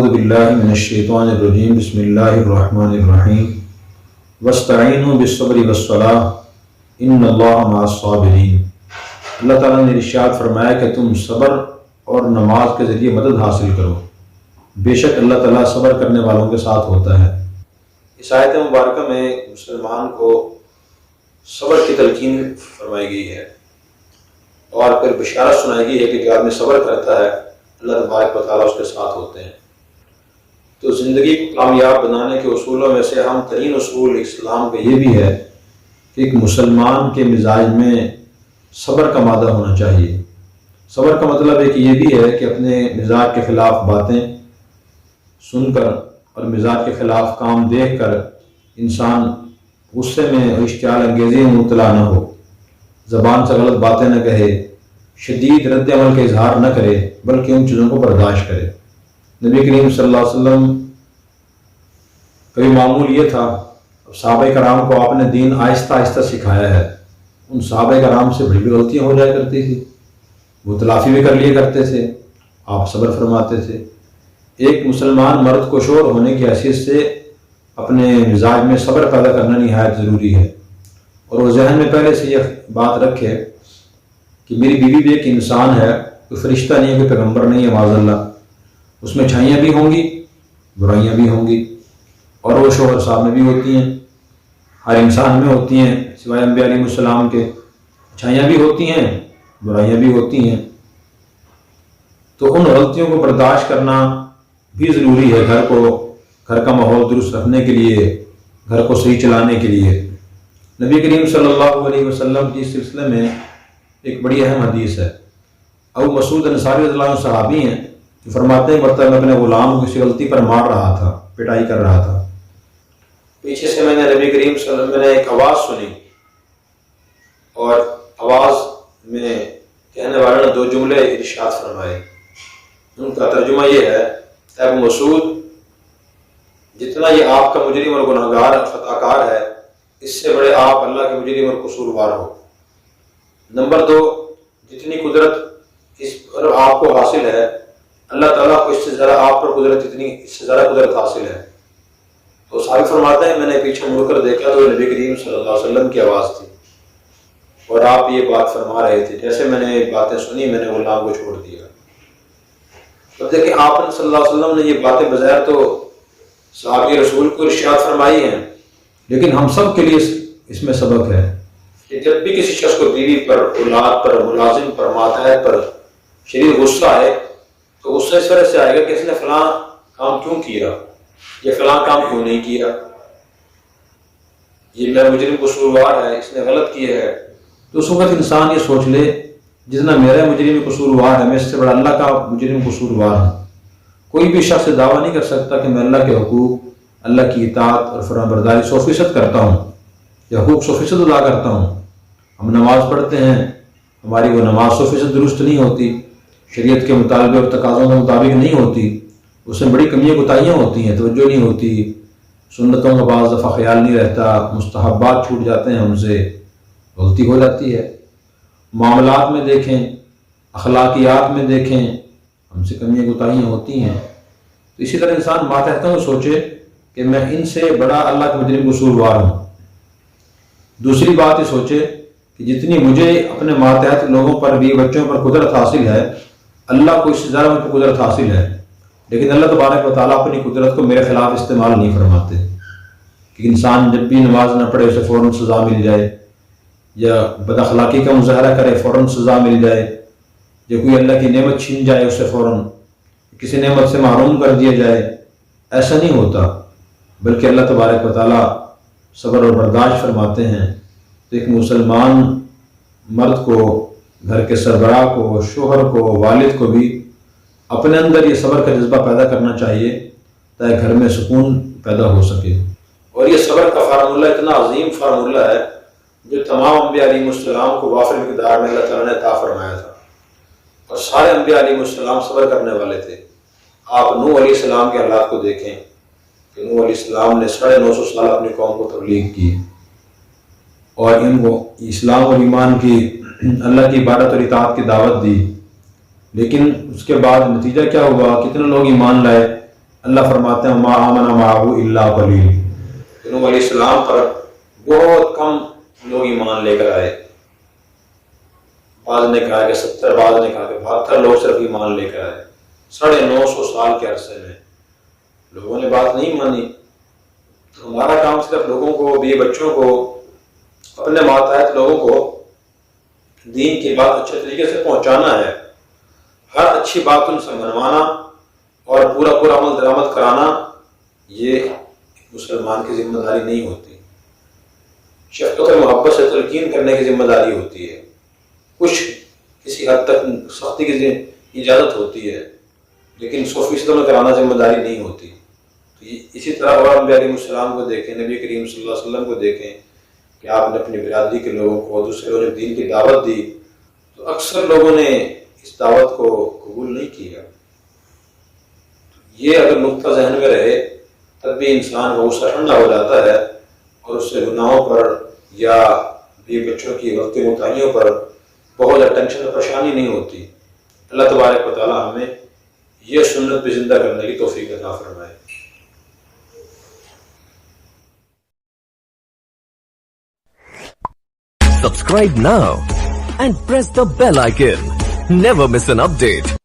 اعوذ باللہ من الشیطان الرجیم بسم اللہ الرحمن الرحیم واستعینوا بالصبر والصلاۃ ان اللہ مع الصابرین۔ اللہ تعالیٰ نے ارشاد فرمایا کہ تم صبر اور نماز کے ذریعے مدد حاصل کرو، بے شک اللہ تعالیٰ صبر کرنے والوں کے ساتھ ہوتا ہے۔ اس آیت مبارکہ میں مسلمان کو صبر کی تلقین فرمائی گئی ہے اور پھر بشارت سنائی گئی ہے کہ جو آدمی صبر کرتا ہے اللہ تبارک و تعالیٰ اس کے ساتھ ہوتے ہیں۔ تو زندگی کو کامیاب بنانے کے اصولوں میں سے اہم ترین اصول اسلام کا یہ بھی ہے کہ ایک مسلمان کے مزاج میں صبر کا مادہ ہونا چاہیے۔ صبر کا مطلب ایک یہ بھی ہے کہ اپنے مزاج کے خلاف باتیں سن کر اور مزاج کے خلاف کام دیکھ کر انسان غصے میں اور اشتعال انگیزی میں مبتلا نہ ہو، زبان سے غلط باتیں نہ کہے، شدید رد عمل کا اظہار نہ کرے، بلکہ ان چیزوں کو برداشت کرے۔ نبی کریم صلی اللہ علیہ وسلم کا بھی معمول یہ تھا، صحابہ کرام کو آپ نے دین آہستہ آہستہ سکھایا ہے۔ ان صحابہ کرام سے بڑی غلطیاں ہو جایا کرتی تھی، وہ تلافی بھی کر لیا کرتے تھے، آپ صبر فرماتے تھے۔ ایک مسلمان مرد کو شور ہونے کی حیثیت سے اپنے مزاج میں صبر پیدا کرنا نہایت ضروری ہے، اور وہ ذہن میں پہلے سے یہ بات رکھے کہ میری بیوی بھی ایک انسان ہے، کوئی فرشتہ نہیں ہے، کوئی پیغمبر نہیں ہے معاذ اللہ، اس میں اچھائیاں بھی ہوں گی برائیاں بھی ہوں گی، اور وہ شوہر صاحب میں بھی ہوتی ہیں، ہر انسان میں ہوتی ہیں سوائے انبیاء علیہ السلام کے، اچھائیاں بھی ہوتی ہیں برائیاں بھی ہوتی ہیں۔ تو ان غلطیوں کو برداشت کرنا بھی ضروری ہے گھر کا ماحول درست رکھنے کے لیے، گھر کو صحیح چلانے کے لیے۔ نبی کریم صلی اللہ علیہ وسلم کی سلسلے میں ایک بڑی اہم حدیث ہے۔ ابو مسعود انصاری رضی اللہ عنہ صحابی ہیں جو فرماتے ہیں مرتبہ میں اپنے غلام کو کسی غلطی پر مار رہا تھا، پٹائی کر رہا تھا، پیچھے سے میں نے نبی کریم صلی اللہ علیہ وسلم نے ایک آواز سنی، اور آواز میں کہنے والے نے 2 جملے ارشاد فرمائے۔ ان کا ترجمہ یہ ہے، اے ابو مسعود، جتنا یہ آپ کا مجرم اور گناہگار خطا کار ہے، اس سے بڑے آپ اللہ کے مجرم اور قصوروار ہو۔ نمبر 2، جتنی قدرت اس پر آپ کو حاصل ہے، اللہ تعالیٰ کو اس سے ذرا آپ پر قدرت اس سے ذرا قدرت حاصل ہے۔ تو صحابی فرماتے ہیں میں نے پیچھے مڑ کر دیکھا تو نبی کریم صلی اللہ علیہ وسلم کی آواز تھی، اور آپ یہ بات فرما رہے تھے۔ جیسے میں نے باتیں سنی میں نے غلام کو چھوڑ دیا۔ تو دیکھیں آپ صلی اللہ علیہ وسلم نے یہ باتیں بظاہر تو صحابی رسول کو ارشاد فرمائی ہیں، لیکن ہم سب کے لیے اس میں سبق ہے کہ جب بھی کسی شخص کو بیوی پر، اولاد پر، ملازم پر، ماتحت پر شدید غصہ آئے تو غصہ اس طرح سے آئے گا کہ اس نے فلاں کام کیوں کیا، یہ فلاں کام کیوں نہیں کیا، یہ میرا مجرم قصوروار ہے، اس نے غلط کیا ہے۔ تو اس وقت انسان یہ سوچ لے جتنا میرا مجرم قصوروار ہے، میں اس سے بڑا اللہ کا مجرم قصوروار ہوں۔ کوئی بھی شخص دعویٰ نہیں کر سکتا کہ میں اللہ کے حقوق، اللہ کی اطاعت اور فرمانبرداری 100% کرتا ہوں یا حقوق 100% ادا کرتا ہوں۔ ہم نماز پڑھتے ہیں، ہماری وہ نماز 100% درست نہیں ہوتی، شریعت کے مطالبے اور تقاضوں کے مطابق نہیں ہوتی، اس میں بڑی کمیاں کوتاہیاں ہوتی ہیں، توجہ نہیں ہوتی، سنتوں کا بعض دفعہ خیال نہیں رہتا، مستحبات چھوٹ جاتے ہیں، ہم سے غلطی ہو جاتی ہے۔ معاملات میں دیکھیں، اخلاقیات میں دیکھیں، ہم سے کمیاں کوتاہیاں ہوتی ہیں۔ تو اسی طرح انسان ماتحتوں کو سوچے کہ میں ان سے بڑا اللہ کا مجرم قصوروار ہوں۔ دوسری بات یہ سوچے کہ جتنی مجھے اپنے ماتحت لوگوں پر بھی، بچوں پر قدرت حاصل ہے، اللہ کو اس سے زیادہ مجھ پر قدرت حاصل ہے، لیکن اللہ تبارک و تعالیٰ اپنی قدرت کو میرے خلاف استعمال نہیں فرماتے کہ انسان جب بھی نماز نہ پڑھے اسے فوراً سزا مل جائے، یا بد اخلاقی کا مظاہرہ کرے فوراً سزا مل جائے، یا کوئی اللہ کی نعمت چھین جائے اسے فوراً کسی نعمت سے محروم کر دیا جائے۔ ایسا نہیں ہوتا، بلکہ اللہ تبارک و تعالیٰ صبر اور برداشت فرماتے ہیں۔ تو ایک مسلمان مرد کو، گھر کے سربراہ کو، شوہر کو، والد کو بھی اپنے اندر یہ صبر کا جذبہ پیدا کرنا چاہیے تاکہ گھر میں سکون پیدا ہو سکے۔ اور یہ صبر کا فارمولہ اتنا عظیم فارمولہ ہے جو تمام انبیاء علیہ السلام کو وافر مقدار میں اللہ تعالیٰ نے عطا فرمایا تھا، اور سارے انبیاء علیہ السلام صبر کرنے والے تھے۔ آپ نوح علیہ السلام کے حالات کو دیکھیں کہ نوح علیہ السلام نے 950 سال اپنی قوم کو تبلیغ کی اور ان کو اسلام اور ایمان کی، اللہ کی عبادت اور اطاعت کی دعوت دی، لیکن اس کے بعد نتیجہ کیا ہوا؟ کتنے لوگ ایمان لائے؟ اللہ فرماتے ہیں ما آمن معہ الا قلیل، نوح علیہ السلام پر بہت کم لوگ ایمان لے کر آئے. بعض نے کہا کہ 70، بعض نے کہا کہ 72 لوگ صرف ایمان لے کر آئے. 950 سال کے عرصے میں لوگوں نے بات نہیں مانی. تو ہمارا کام صرف لوگوں کو، بیوی بچوں کو، اپنے ماتحت لوگوں کو دین کی بات اچھے طریقے سے پہنچانا ہے. ہر اچھی بات ان سے منوانا اور پورا عمل درآمد کرانا یہ مسلمان کی ذمہ داری نہیں ہوتی. شفقت اور محبت سے تلقین کرنے کی ذمہ داری ہوتی ہے. کچھ کسی حد تک سختی کی اجازت ہوتی ہے، لیکن 100% میں کرانا ذمہ داری نہیں ہوتی. تو اسی طرح اور انبیاء علیہ السلام کو دیکھیں، نبی کریم صلی اللہ علیہ وسلم کو دیکھیں کہ آپ نے اپنی برادری کے لوگوں کو، دوسرے لوگوں نے دین کی دعوت دی تو اکثر لوگوں نے اس دعوت کو قبول نہیں کیا. یہ اگر نقطہ ذہن میں رہے تب بھی انسان کا غصہ ٹھنڈا ہو جاتا ہے اور اس سے گناہوں پر یا بیوی بچوں کی غلطی کوتاہیوں پر بہت زیادہ ٹینشن اور پریشانی نہیں ہوتی. اللہ تبارک و تعالی ہمیں یہ سنت بھی زندہ کرنے کی توفیق عطا فرمائے. Subscribe now and press the bell icon. Never miss an update.